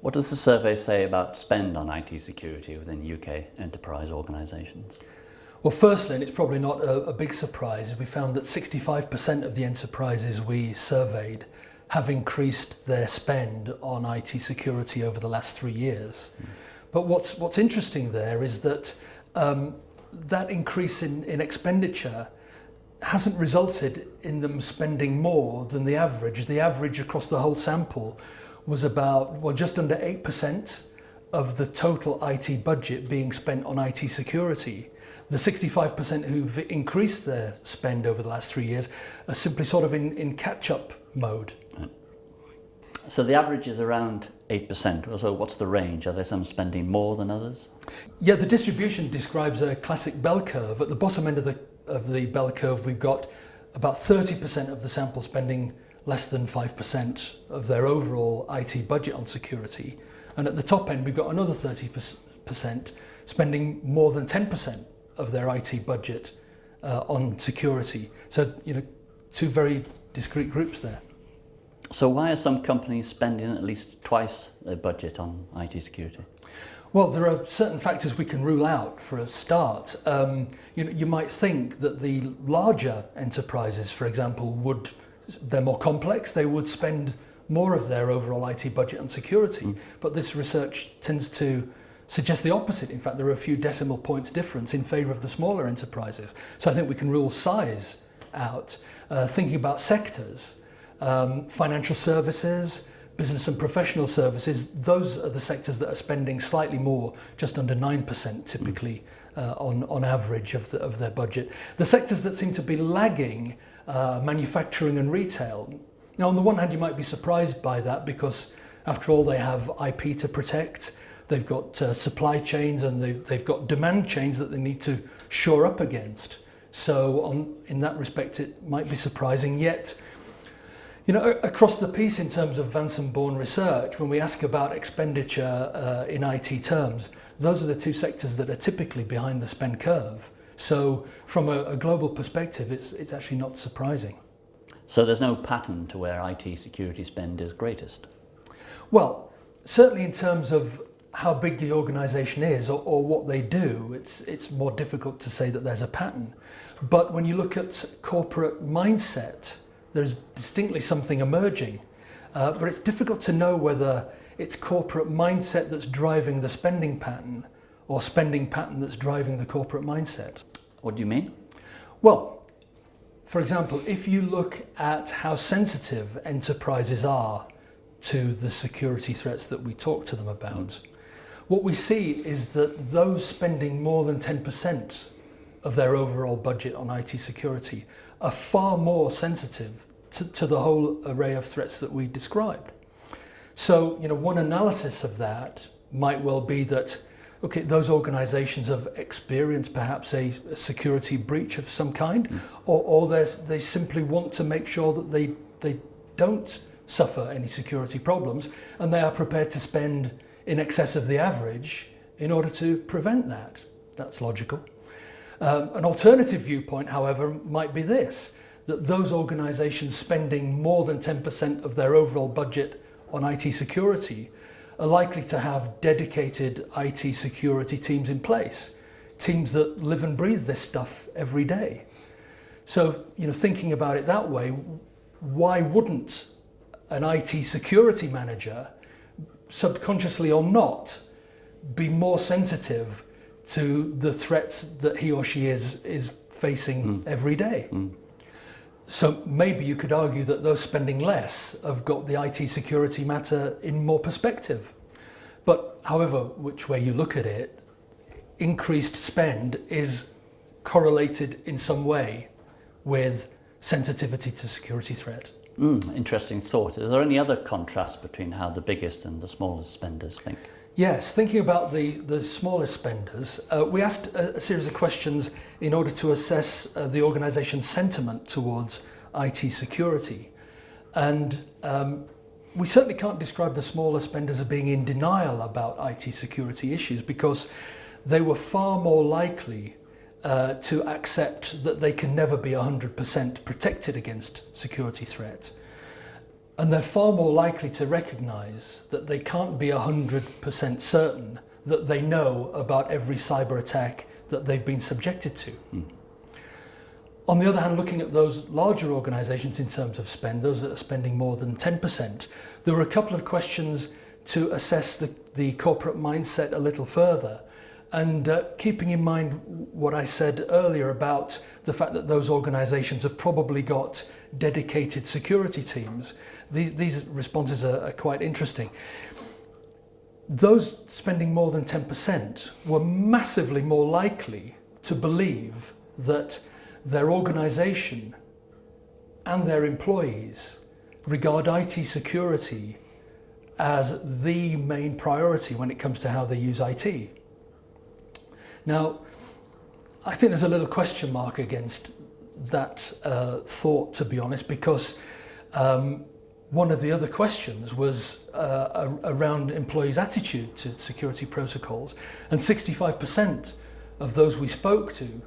What does the survey say about spend on IT security within UK enterprise organisations? Well, firstly, and it's probably not a big surprise, we found that 65% of the enterprises we surveyed have increased their spend on IT security over the last 3 years. But what's interesting there is that that increase in expenditure hasn't resulted in them spending more than the average. The average across the whole sample was about, well, just under 8% of the total IT budget being spent on IT security. The 65% who've increased their spend over the last 3 years are simply sort of in catch-up mode. So the average is around 8%. So what's the range? Are there some spending more than others? Yeah, the distribution describes a classic bell curve. At the bottom end of the bell curve, we've got about 30% of the sample spending less than 5% of their overall IT budget on security. And at the top end, we've got another 30% spending more than 10% of their IT budget on security. So, two very discrete groups there. So why are some companies spending at least twice their budget on IT security? Well, there are certain factors we can rule out for a start. You might think that the larger enterprises, for example, they're more complex, they would spend more of their overall IT budget on security. But this research tends to suggest the opposite. In fact, there are a few decimal points difference in favour of the smaller enterprises. So I think we can rule size out. Thinking about sectors, financial services, business and professional services, those are the sectors that are spending slightly more, just under 9% typically on average of their budget. The sectors that seem to be lagging, manufacturing and retail. Now, on the one hand, you might be surprised by that because, after all, they have IP to protect, they've got supply chains and they've got demand chains that they need to shore up against. So in that respect, it might be surprising, yet across the piece in terms of Vanson Bourne research, when we ask about expenditure in IT terms, those are the two sectors that are typically behind the spend curve. So from a global perspective, it's actually not surprising. So there's no pattern to where IT security spend is greatest? Well, certainly in terms of how big the organisation is or what they do, it's more difficult to say that there's a pattern. But when you look at corporate mindset, there's distinctly something emerging, but it's difficult to know whether it's corporate mindset that's driving the spending pattern or spending pattern that's driving the corporate mindset. What do you mean? Well, for example, if you look at how sensitive enterprises are to the security threats that we talk to them about, what we see is that those spending more than 10% of their overall budget on IT security are far more sensitive to the whole array of threats that we described. So, one analysis of that might well be that, okay, those organizations have experienced perhaps a security breach of some kind, or they simply want to make sure that they don't suffer any security problems, and they are prepared to spend in excess of the average in order to prevent that. That's logical. An alternative viewpoint, however, might be this, that those organisations spending more than 10% of their overall budget on IT security are likely to have dedicated IT security teams in place, teams that live and breathe this stuff every day. So, thinking about it that way, why wouldn't an IT security manager, subconsciously or not, be more sensitive to the threats that he or she is facing every day? So maybe you could argue that those spending less have got the IT security matter in more perspective. But however which way you look at it, increased spend is correlated in some way with sensitivity to security threat. Interesting thought. Is there any other contrast between how the biggest and the smallest spenders think? Yes, thinking about the smallest spenders, we asked a series of questions in order to assess the organisation's sentiment towards IT security. And we certainly can't describe the smaller spenders as being in denial about IT security issues, because they were far more likely to accept that they can never be 100% protected against security threats. And they're far more likely to recognise that they can't be 100% certain that they know about every cyber attack that they've been subjected to. On the other hand, looking at those larger organisations in terms of spend, those that are spending more than 10%, there were a couple of questions to assess the corporate mindset a little further. And keeping in mind what I said earlier about the fact that those organisations have probably got dedicated security teams, these responses are quite interesting. Those spending more than 10% were massively more likely to believe that their organisation and their employees regard IT security as the main priority when it comes to how they use IT. Now, I think there's a little question mark against that thought, to be honest, because one of the other questions was around employees' attitude to security protocols, and 65% of those we spoke to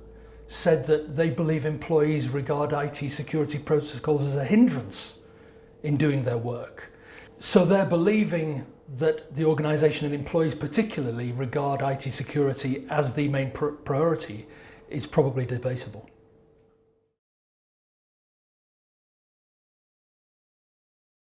said that they believe employees regard IT security protocols as a hindrance in doing their work. So they're believing that the organisation and employees particularly regard IT security as the main priority is probably debatable.